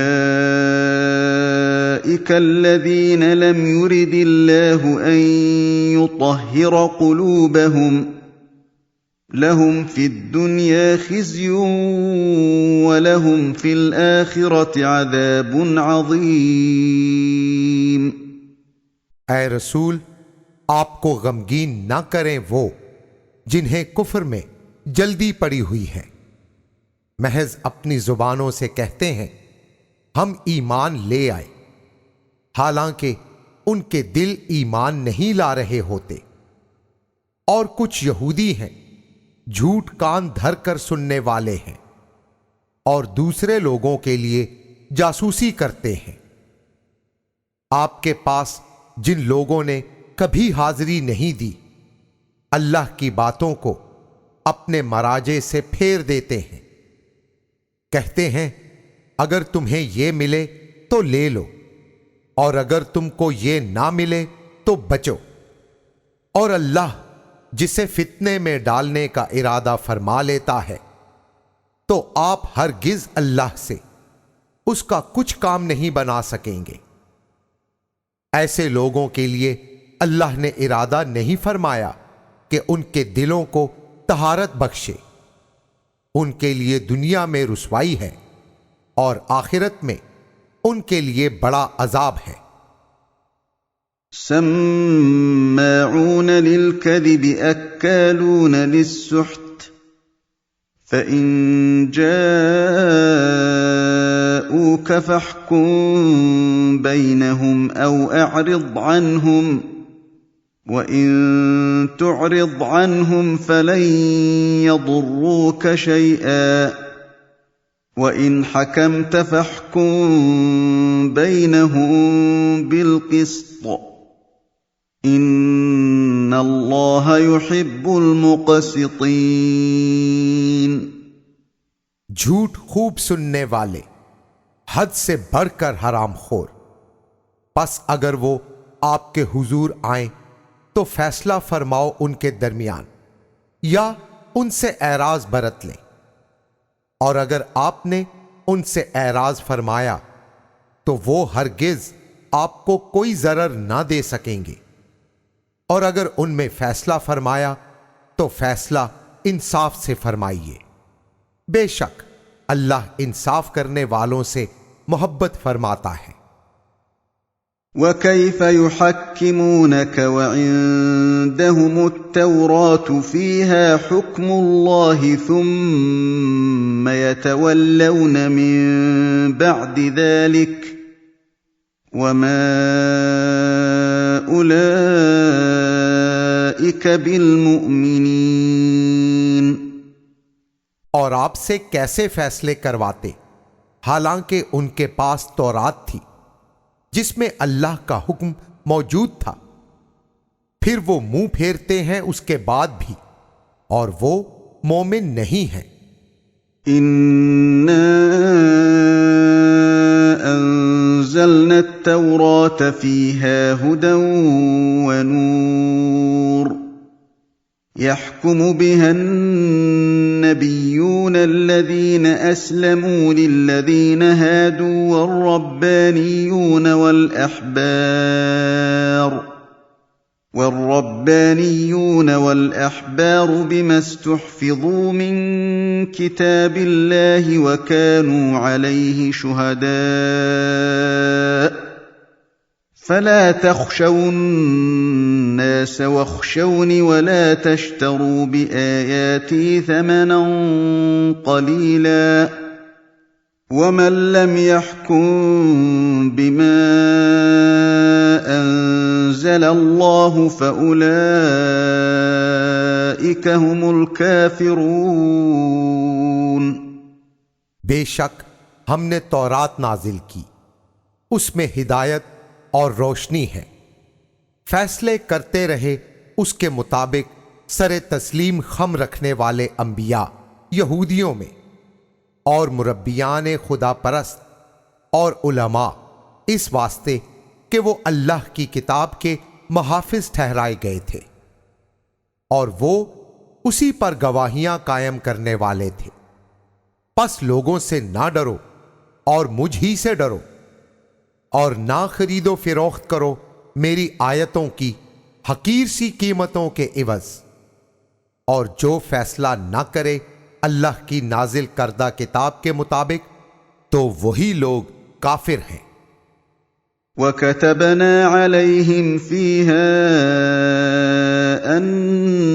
الذين لم يرد الله أن يطهر قلوبهم لهم في الدنيا خزي ولهم في الآخرة عذاب عظيم। ऐ रसूल, आपको गमगीन ना करें वो जिन्हें कुफ्र में जल्दी पड़ी हुई है, महज अपनी जुबानों से कहते हैं हम ईमान ले आए, हालांकि उनके दिल ईमान नहीं ला रहे होते। और कुछ यहूदी हैं झूठ कान धर कर सुनने वाले हैं और दूसरे लोगों के लिए जासूसी करते हैं। आपके पास जिन लोगों ने कभी हाजिरी नहीं दी, अल्लाह की बातों को अपने मराजे से फेर देते हैं, कहते हैं अगर तुम्हें यह मिले तो ले लो और अगर तुमको ये ना मिले तो बचो। और अल्लाह जिसे फितने में डालने का इरादा फरमा लेता है तो आप हरगिज अल्लाह से उसका कुछ काम नहीं बना सकेंगे। ऐसे लोगों के लिए अल्लाह ने इरादा नहीं फरमाया कि उनके दिलों को तहारत बख्शे। उनके लिए दुनिया में रुसवाई है और आखिरत में उनके लिए बड़ा अजाब है। सम्माऊन लिलकज़िबि अक्कालून लिस्सुहत फ़इन जाऊक फ़हकुम बैनहुम औ अअरिद अन्हुम वइन तुअरिद अन्हुम फ़लन यदुर्रूक शैअन वइन हकमत फ़हकुम बैनहुम बिलक़िस्त इन्नल्लाह युहिब्बुल मुक़सितीन। झूठ खूब सुनने वाले, हद से बढ़कर हरामखोर। बस अगर वो आपके हुजूर आए तो फैसला फरमाओ उनके दरमियान, या उनसे एराज बरत लें। और अगर आपने उनसे एराज फरमाया तो वो हरगिज आपको कोई जरर ना दे सकेंगे। और अगर उनमें फैसला फरमाया तो फैसला इंसाफ से फरमाइए। बेशक अल्लाह इंसाफ करने वालों से मोहब्बत फरमाता है। वकैफ युहक्किमूनक वइंदहुमुत-तौरात फीहा हुक्मुल्लाहि थुम्मा यतवल्लौन मिन बअदि ज़ालिक वमा उलाइक बिलमुमिनीन। और आपसे कैसे फैसले करवाते, हालांकि उनके पास तौरात थी जिसमें अल्लाह का हुक्म मौजूद था, फिर वो मुंह फेरते हैं उसके बाद भी, और वो मोमिन नहीं हैं। इन्ना अंज़लना अत-तौरात फीहा हुदन व नूर यहकुमु बिहा النبيون الذين أسلموا للذين هادوا والربانيون والأحبار بما استحفظوا من كتاب الله وكانوا عليه شهداء فلا تخشوا الناس واخشوني ولا تشتروا بآياتي ثمنا قليلا ومن لم يحكم بما أنزل الله فأولئك هم الكافرون। बेशक हमने तौरात नाजिल की, उसमें हिदायत और रोशनी है। फैसले करते रहे उसके मुताबिक सरे तस्लीम खम रखने वाले अंबिया यहूदियों में, और मुरब्बियान खुदा परस्त और उलमा, इस वास्ते कि वो अल्लाह की किताब के मुहाफिज ठहराए गए थे और वो उसी पर गवाहियां कायम करने वाले थे। बस लोगों से ना डरो और मुझ ही से डरो, और ना खरीदो फिरोख्त करो मेरी आयतों की हकीर सी कीमतों के इवज। और जो फैसला ना करे अल्लाह की नाजिल करदा किताब के मुताबिक तो वही लोग काफिर हैं। वकतबना अलैहिम फीहा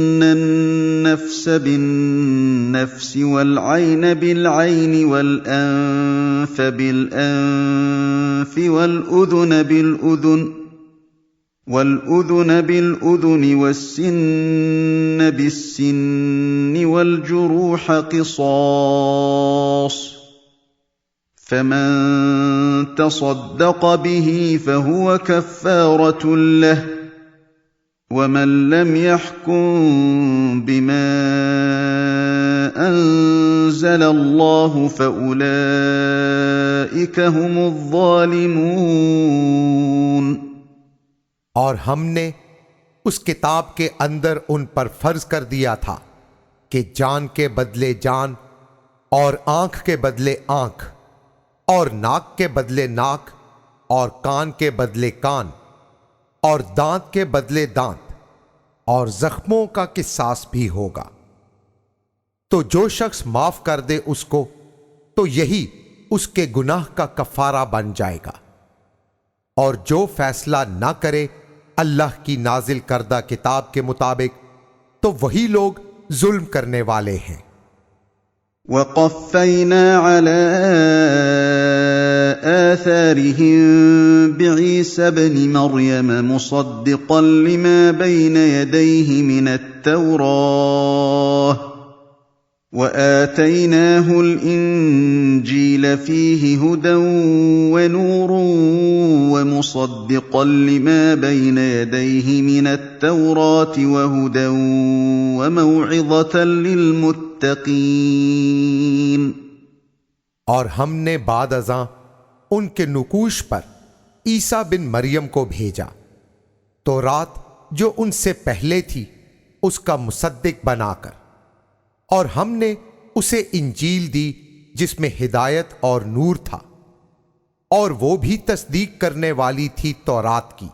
अन्नन-नफ्स बिन-नफ्स वल-ऐन बिल-ऐन वल-अन्फ बिल-अन्फ वल-उذन बिल-उذन वस्सिन्न बिस्सिन्न वल-जुरूह क़िसास فمن تصدق به فهو كفارة له ومن لم يحكم بما أنزل الله فأولئك هم الظالمون। और हमने उस किताब के अंदर उन पर फर्ज कर दिया था कि जान के बदले जान और आंख के बदले आंख और नाक के बदले नाक, और कान के बदले कान, और दांत के बदले दांत, और जख्मों का किसास भी होगा। तो जो शख्स माफ कर दे उसको, तो यही उसके गुनाह का कफारा बन जाएगा। और जो फैसला ना करे अल्लाह की नाजिल करदा किताब के मुताबिक, तो वही लोग जुल्म करने वाले हैं। वक़फ़ैना अला आथारिहिम बिईसा इब्न मर्यम मुसद्दिक़न लिमा बैन यदैहि मिनत-तौराह वआतैनाहुल इंजील फीहि हुदन वनूरun वमुसद्दिक़न लिमा बैन यदैहि मिनत-तौराति वहुदन वमौइज़तन लिलमुत्तक़ीन। और हमने बाद अज़ां उनके नुकूश पर ईसा बिन मरियम को भेजा, तो रात जो उनसे पहले थी उसका मुसद्दिक बनाकर, और हमने उसे इंजील दी जिसमें हिदायत और नूर था, और वो भी तस्दीक करने वाली थी तौरात की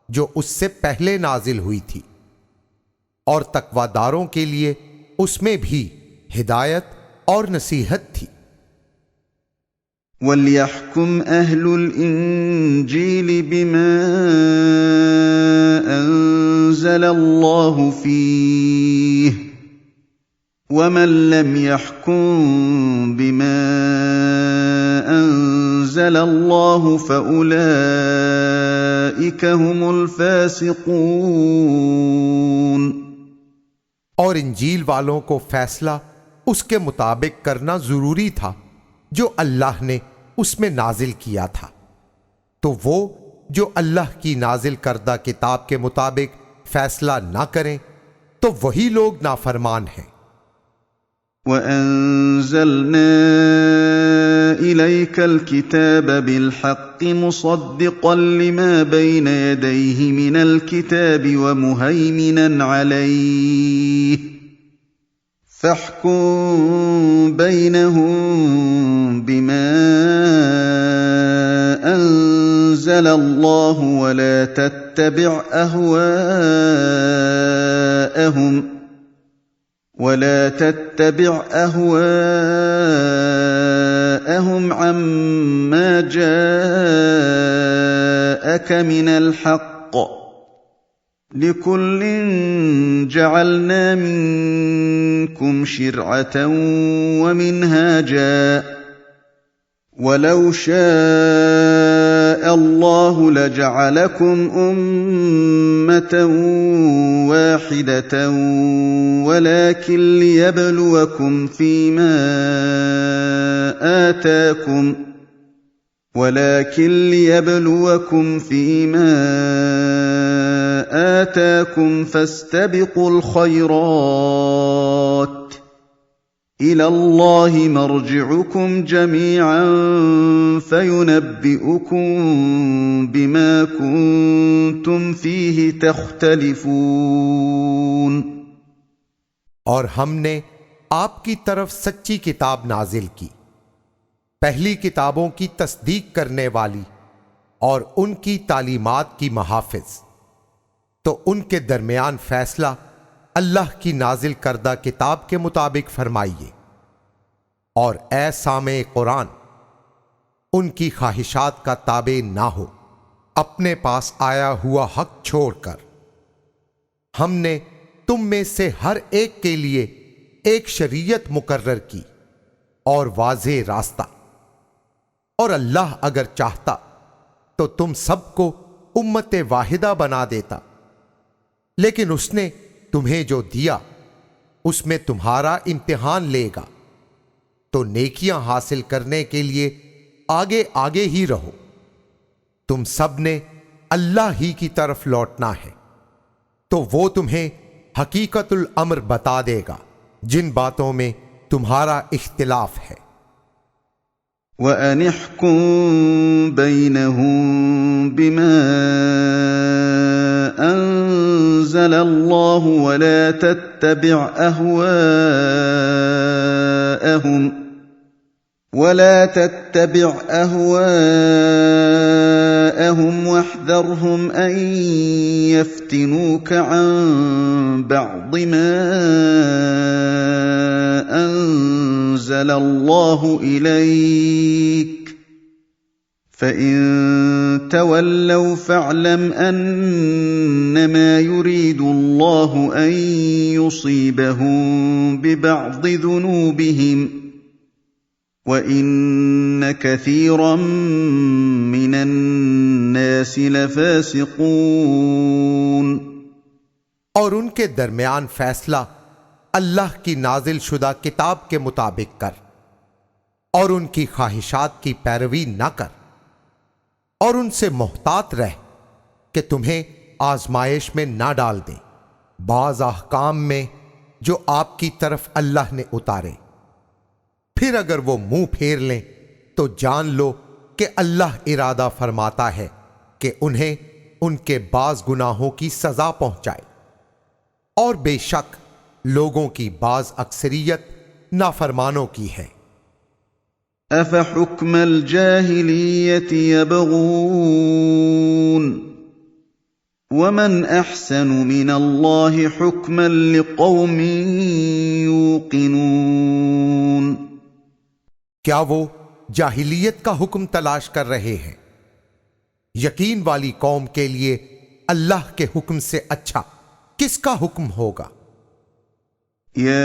जो उससे पहले नाजिल हुई थी, और तकवादारों के लिए उसमें भी हिदायत और नसीहत थी। वलियहकुम अहलुल इंजील बिमा अंज़लल्लाहु फीह वमन लम यहकुम बिमा अंज़लल्लाहु फउलाइका हुमुल फासिकून। और इंजील वालों को फैसला उसके मुताबिक करना जरूरी था जो अल्लाह ने उसमें नाजिल किया था, तो वो जो अल्लाह की नाजिल करदा किताब के मुताबिक फैसला ना करें तो वही लोग नाफरमान हैं। वअंज़लना इलैकल किताब बिलहक्कि मुसद्दिक़न लिमा बैन यदैहि मिनल किताबि वमुहैमिनन अलैहि फ़ाहकुम बैनहुम बिमा अंज़लल्लाहु वला तत्तबिअ अहवाअहम अम्मा जाअक मिनल हक़्क़ लिकुल्लिन जअलना मिनकुम शिरअतन वमिनहाजा वलौ शाअ अल्लाहु लजअलकुम उम्मतन वाहिदतन वलाकिन लियब्लुवकुम फीमा आताकुम फस्तबिकुल खैरात इलल्लाहि मर्जिउकुम जमीअन फयुनब्बिउकुम बिमा कुंतुम फीहि तख्तलिफून। और हमने आपकी तरफ सच्ची किताब नाजिल की, पहली किताबों की तस्दीक करने वाली और उनकी तालीमात की महाफिज, तो उनके दरमियान फैसला अल्लाह की नाजिल करदा किताब के मुताबिक फरमाइए। और ऐ सामे कुरान, उनकी ख्वाहिशात का ताबे ना हो अपने पास आया हुआ हक छोड़कर। हमने तुम में से हर एक के लिए एक शरीयत मुकर्रर की और वाज़े रास्ता, और अल्लाह अगर चाहता तो तुम सबको उम्मत वाहिदा बना देता, लेकिन उसने तुम्हें जो दिया उसमें तुम्हारा इम्तिहान लेगा, तो नेकियां हासिल करने के लिए आगे आगे ही रहो। तुम सब ने अल्लाह ही की तरफ लौटना है, तो वो तुम्हें हकीकतुल अम्र बता देगा जिन बातों में तुम्हारा इख्तिलाफ है। वअनिहकुम बैनहुम बिमा अंज़लल्लाहु वला तत्तबिअ ولا تتبع أهواءهم واحذرهم أن يفتنوك عن بعض ما أنزل الله إليك فإن تولوا فاعلم أنما يريد الله أن يصيبهم ببعض ذنوبهم وَإِنَّ كَثِيرًا مِّنَ النَّاسِ لَفَاسِقُونَ और उनके दरमियान फैसला अल्लाह की नाजिल शुदा किताब के मुताबिक कर और उनकी ख्वाहिशात की पैरवी न कर और उनसे मोहतात रह कि तुम्हें आजमाइश में ना डाल दें बाज अहकाम में जो आपकी तरफ अल्लाह ने उतारे। फिर अगर वो मुंह फेर लें तो जान लो कि अल्लाह इरादा फरमाता है कि उन्हें उनके बाज गुनाहों की सजा पहुंचाए और बेशक लोगों की बाज अक्सरियत नाफरमानों की है। अफ़हुक्मल जाहिलिय्यति यबग़ून वमन अहसनु मिनल्लाहि हुक्मन लिक़ौमिन यूक़िनून। क्या वो जाहिलियत का हुक्म तलाश कर रहे हैं? यकीन वाली कौम के लिए अल्लाह के हुक्म से अच्छा किसका हुक्म होगा? या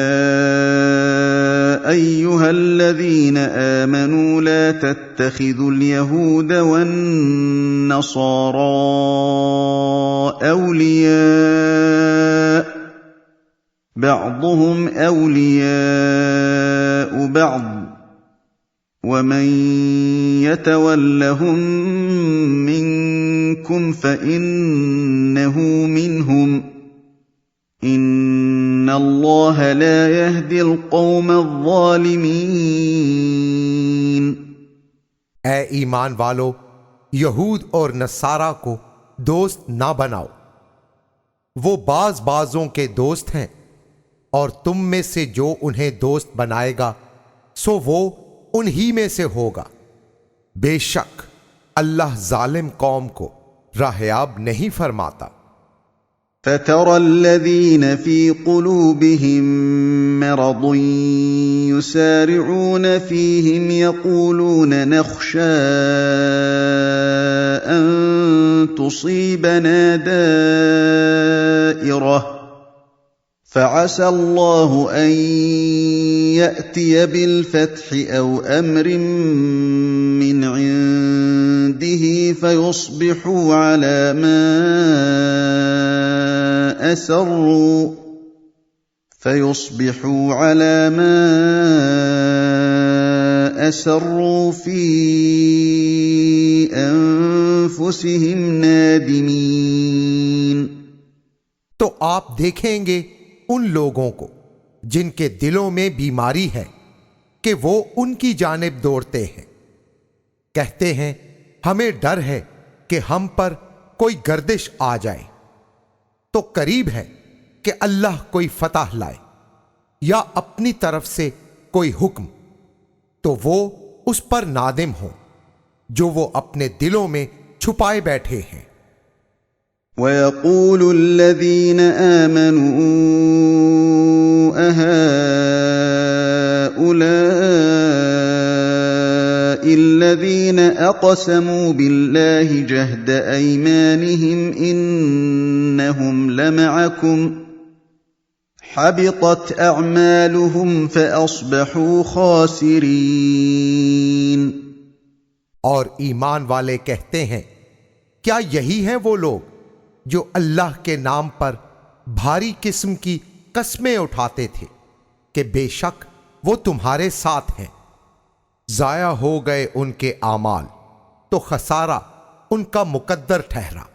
अय्युहल्लज़ीन आमनू ला तत्तखिज़ुल यहूद वन्नसारा औलिया बअदुहुम औलियाउ बअद वमन यतवल्लहुम मिनकुम फइन्नहु मिनहुम इन्नल्लाह ला यहदिल कौमज़्ज़ालिमीन। ऐ ईमान वालो, यहूद और नसारा को दोस्त ना बनाओ। वो बाजों के दोस्त हैं और तुम में से जो उन्हें दोस्त बनाएगा सो वो उन्हीं में से होगा। बेशक अल्लाह जालिम कौम को राहयाब नहीं फरमाता। फ़तरल्लज़ीन फ़ी क़ुलूबिहिम मरदुन युसारिऊन फ़ीहिम यक़ूलून नख़शा अन तुसीबना दाइरह फ़असा अल्लाहु अन यअतिय बिलफ़त्हि औ अम्रिन मिन इंदिही फ़युस्बिहू अला मा असर्रू फ़ी अनफुसिहिम नादिमीन। तो आप देखेंगे उन लोगों को जिनके दिलों में बीमारी है कि वो उनकी जानिब दौड़ते हैं, कहते हैं हमें डर है कि हम पर कोई गर्दिश आ जाए। तो करीब है कि अल्लाह कोई फतह लाए या अपनी तरफ से कोई हुक्म, तो वो उस पर नादिम हो जो वो अपने दिलों में छुपाए बैठे हैं। वयक़ूलुल्लज़ीन आमनू अहाउलाइल्लज़ीन अक़समू बिल्लाहि जहद अयमानिहिम इन्नहुम लमअकुम हबितत अअमालुहुम फ़अस्बहू ख़ासिरीन। और ईमान वाले कहते हैं, क्या यही हैं वो लोग जो अल्लाह के नाम पर भारी किस्म की कस्में उठाते थे कि बेशक वो तुम्हारे साथ हैं? जाया हो गए उनके आमाल, तो खसारा उनका मुकद्दर ठहरा।